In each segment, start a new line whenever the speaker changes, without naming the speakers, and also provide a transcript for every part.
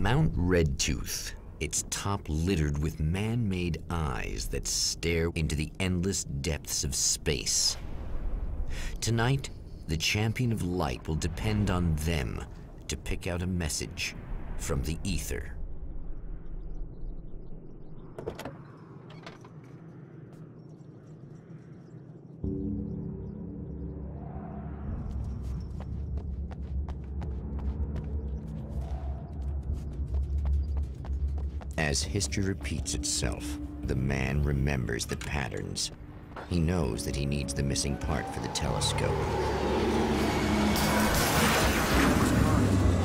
Mount Redtooth, its top littered with man-made eyes that stare into the endless depths of space. Tonight, the champion of light will depend on them to pick out a message from the ether. As history repeats itself, the man remembers the patterns. He knows that he needs the missing part for the telescope.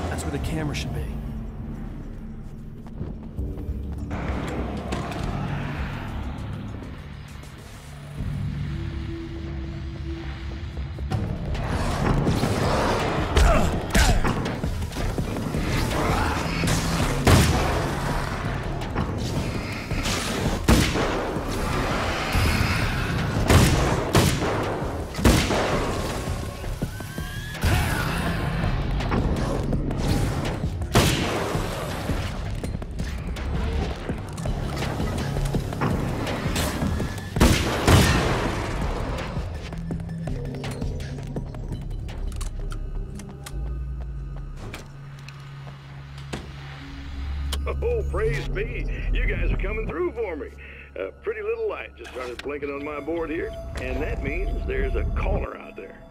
That's where the camera should be.
Oh, praise be. You guys are coming through for me. A pretty little light just started blinking on my board here, and that means there's a caller out there.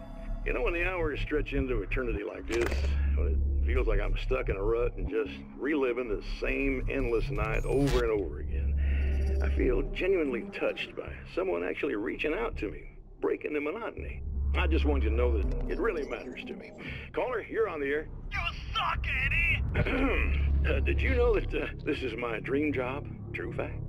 You know, when the hours stretch into eternity like this, when it feels like I'm stuck in a rut and just reliving the same endless night over and over again, I feel genuinely touched by someone actually reaching out to me, breaking the monotony. I just want you to know that it really matters to me. Caller, you're on the air.
You suck, Eddie!
Did you know that this is my dream job? True fact.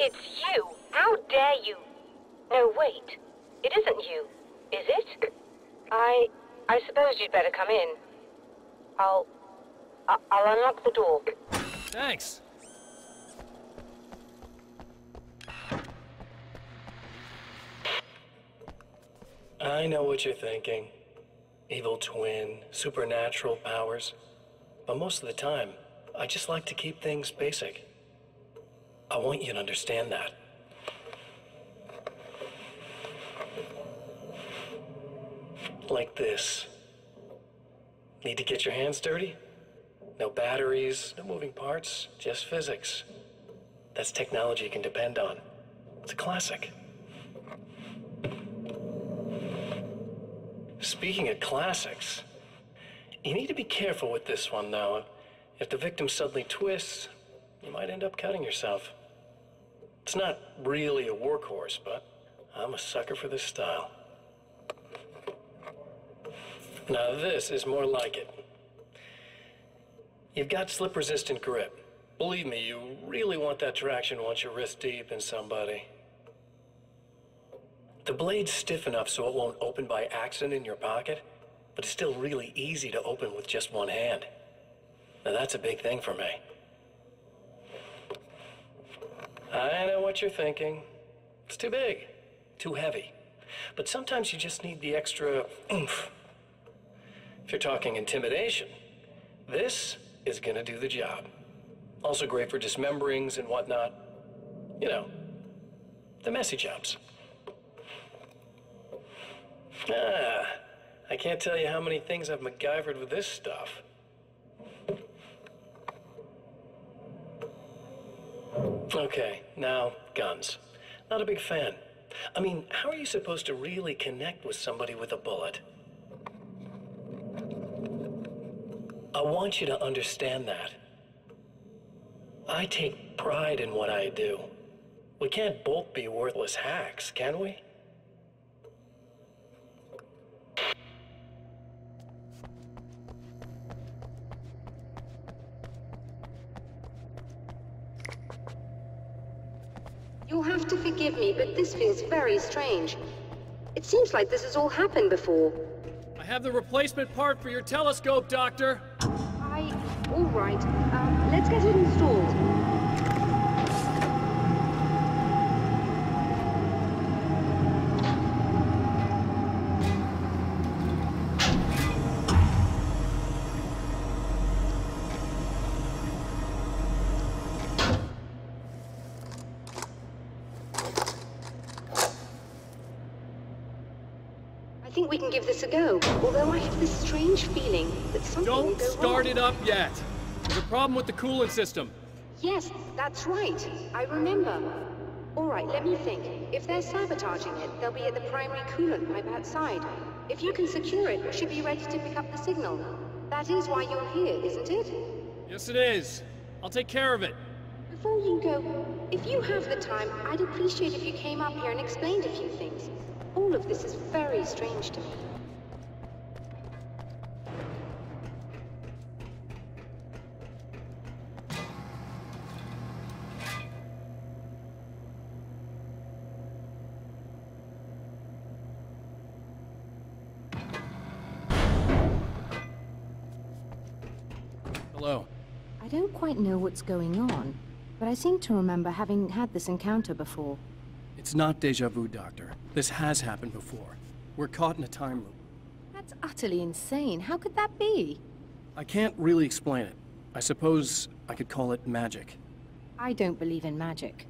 It's you. How dare you? No, wait. It isn't you, is it? I suppose you'd better come in. I'll unlock the door.
Thanks.
I know what you're thinking. Evil twin, supernatural powers. But most of the time, I just like to keep things basic. I want you to understand that. Like this. Need to get your hands dirty? No batteries, no moving parts, just physics. That's technology you can depend on. It's a classic. Speaking of classics, you need to be careful with this one, though. If the victim suddenly twists, you might end up cutting yourself. It's not really a workhorse, but I'm a sucker for this style. Now this is more like it. You've got slip-resistant grip. Believe me, you really want that traction once you're wrist deep in somebody. The blade's stiff enough so it won't open by accident in your pocket, but it's still really easy to open with just one hand. Now that's a big thing for me. I know what you're thinking. It's too big, too heavy. But sometimes you just need the extra oomph. If you're talking intimidation, this is gonna do the job. Also great for dismemberings and whatnot. You know, the messy jobs. I can't tell you how many things I've MacGyvered with this stuff. Okay, now, guns. Not a big fan. I mean, how are you supposed to really connect with somebody with a bullet? I want you to understand that. I take pride in what I do. We can't both be worthless hacks, can we?
You'll have to forgive me, but this feels very strange. It seems like this has all happened before.
I have the replacement part for your telescope, Doctor.
All right. Let's get it installed. I think we can give this a go, although I have this strange feeling that something will go wrong.
Don't start it up yet. There's a problem with the coolant system.
Yes, that's right. I remember. All right, let me think. If they're sabotaging it, they'll be at the primary coolant pipe outside. If you can secure it, we should be ready to pick up the signal. That is why you're here, isn't it?
Yes, it is. I'll take care of it.
Before you go, if you have the time, I'd appreciate if you came up here and explained a few things. All of this is very strange to me.
Hello.
I don't quite know what's going on, but I seem to remember having had this encounter before.
It's not déjà vu, Doctor. This has happened before. We're caught in a time loop.
That's utterly insane. How could that be?
I can't really explain it. I suppose I could call it magic.
I don't believe in magic.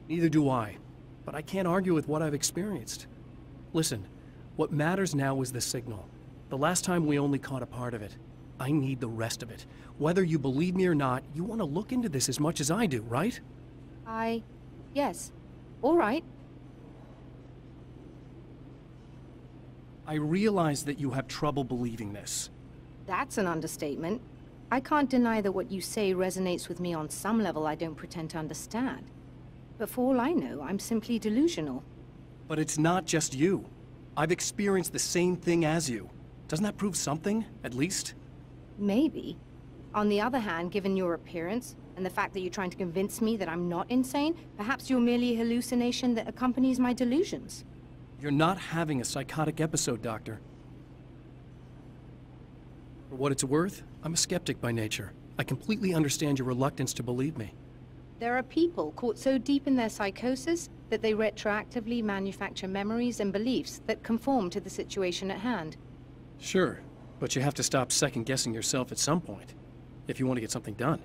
Neither do I. But I can't argue with what I've experienced. Listen, what matters now is the signal. The last time we only caught a part of it. I need the rest of it. Whether you believe me or not, you want to look into this as much as I do, right?
Yes. All right.
I realize that you have trouble believing this.
That's an understatement. I can't deny that what you say resonates with me on some level I don't pretend to understand. But for all I know, I'm simply delusional.
But it's not just you. I've experienced the same thing as you. Doesn't that prove something, at least?
Maybe. On the other hand, given your appearance, And the fact that you're trying to convince me that I'm not insane, perhaps you're merely a hallucination that accompanies my delusions.
You're not having a psychotic episode, Doctor. For what it's worth, I'm a skeptic by nature. I completely understand your reluctance to believe me.
There are people caught so deep in their psychosis that they retroactively manufacture memories and beliefs that conform to the situation at hand.
Sure, but you have to stop second-guessing yourself at some point, if you want to get something done.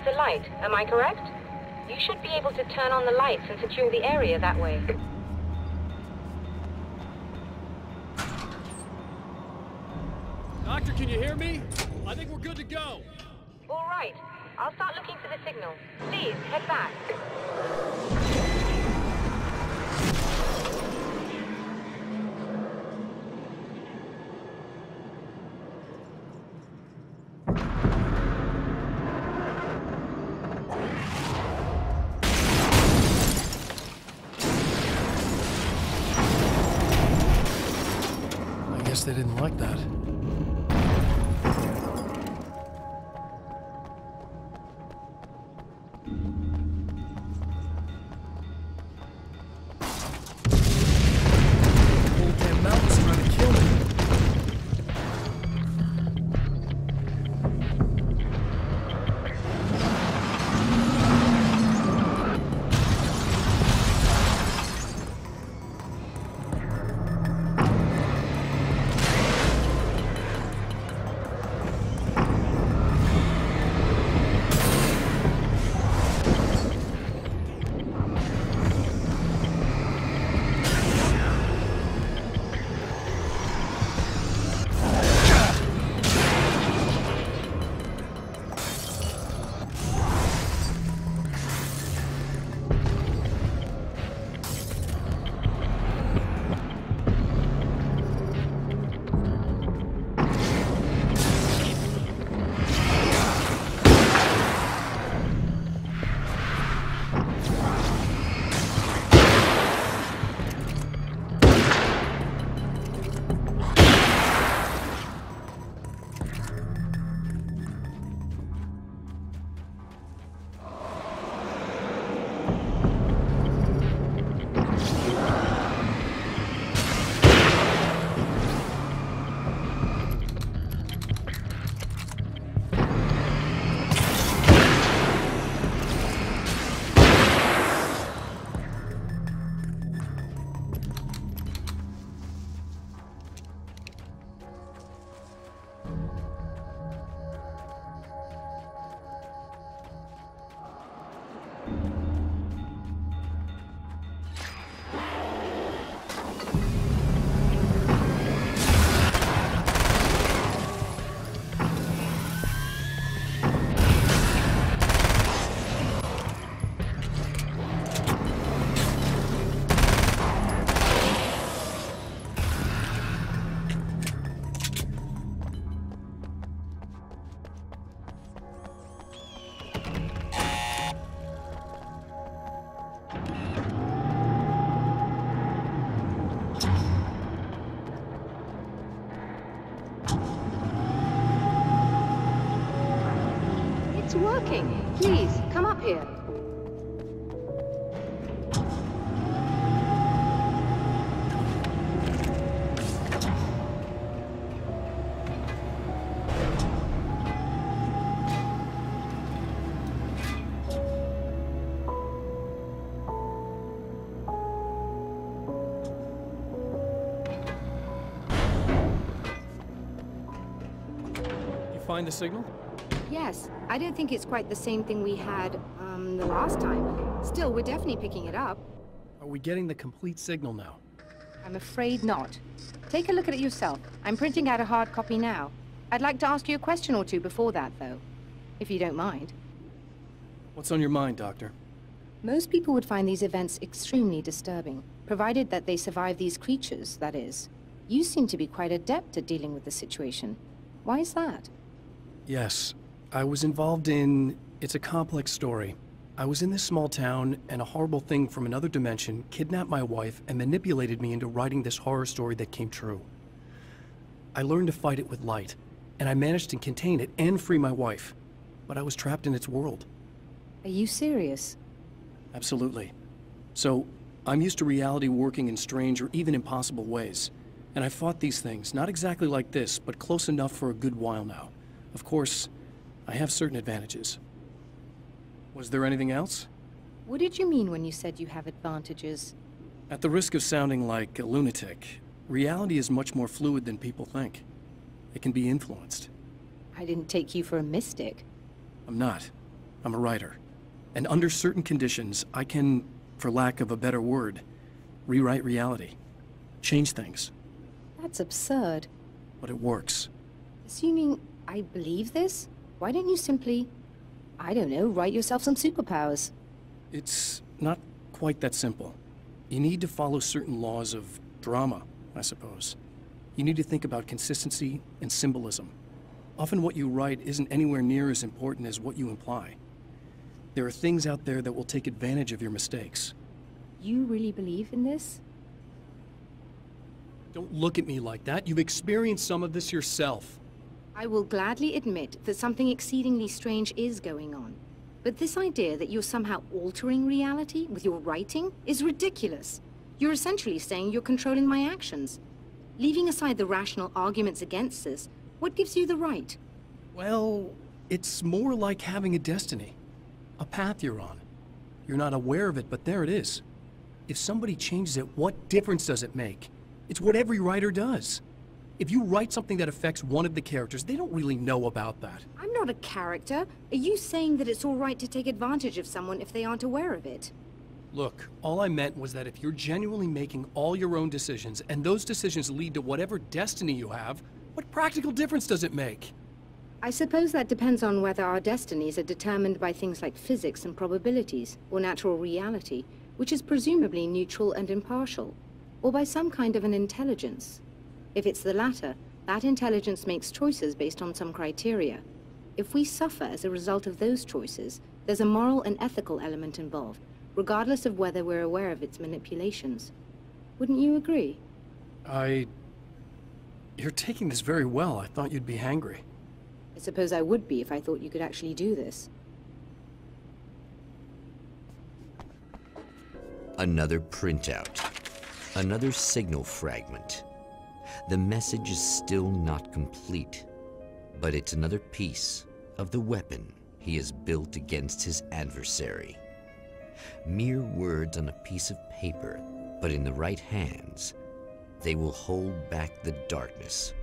The light, am I correct? You should be able to turn on the lights and secure the area that way.
Doctor, can you hear me? I think we're good to go.
All right. I'll start looking for the signal. Please, head back.
They didn't like that. Whole damn mountain's trying to kill me.
looking? Please, come up here.
Find the signal?
Yes. I don't think it's quite the same thing we had, the last time. Still, we're definitely picking it up.
Are we getting the complete signal now?
I'm afraid not. Take a look at it yourself. I'm printing out a hard copy now. I'd like to ask you a question or two before that, though. If you don't mind.
What's on your mind, Doctor?
Most people would find these events extremely disturbing, provided that they survive these creatures, that is. You seem to be quite adept at dealing with the situation. Why is that?
Yes. I was involved in... It's a complex story. I was in this small town, and a horrible thing from another dimension kidnapped my wife and manipulated me into writing this horror story that came true. I learned to fight it with light, and I managed to contain it and free my wife. But I was trapped in its world.
Are you serious?
Absolutely. So, I'm used to reality working in strange or even impossible ways. And I fought these things, not exactly like this, but close enough for a good while now. Of course, I have certain advantages. Was there anything else?
What did you mean when you said you have advantages?
At the risk of sounding like a lunatic, reality is much more fluid than people think. It can be influenced.
I didn't take you for a mystic.
I'm not. I'm a writer. And under certain conditions, I can, for lack of a better word, rewrite reality. Change things.
That's absurd.
But it works.
Assuming I believe this, why don't you simply, I don't know, write yourself some superpowers?
It's not quite that simple. You need to follow certain laws of drama, I suppose. You need to think about consistency and symbolism. Often what you write isn't anywhere near as important as what you imply. There are things out there that will take advantage of your mistakes.
You really believe in this?
Don't look at me like that. You've experienced some of this yourself.
I will gladly admit that something exceedingly strange is going on. But this idea that you're somehow altering reality with your writing is ridiculous. You're essentially saying you're controlling my actions. Leaving aside the rational arguments against this, what gives you the right?
Well, it's more like having a destiny. A path you're on. You're not aware of it, but there it is. If somebody changes it, what difference does it make? It's what every writer does. If you write something that affects one of the characters, they don't really know about that.
I'm not a character. Are you saying that it's all right to take advantage of someone if they aren't aware of it?
Look, all I meant was that if you're genuinely making all your own decisions, and those decisions lead to whatever destiny you have, what practical difference does it make?
I suppose that depends on whether our destinies are determined by things like physics and probabilities, or natural reality, which is presumably neutral and impartial, or by some kind of an intelligence. If it's the latter, that intelligence makes choices based on some criteria. If we suffer as a result of those choices, there's a moral and ethical element involved, regardless of whether we're aware of its manipulations. Wouldn't you agree?
You're taking this very well. I thought you'd be hangry.
I suppose I would be if I thought you could actually do this.
Another printout. Another signal fragment. The message is still not complete, but it's another piece of the weapon he has built against his adversary. Mere words on a piece of paper, but in the right hands, they will hold back the darkness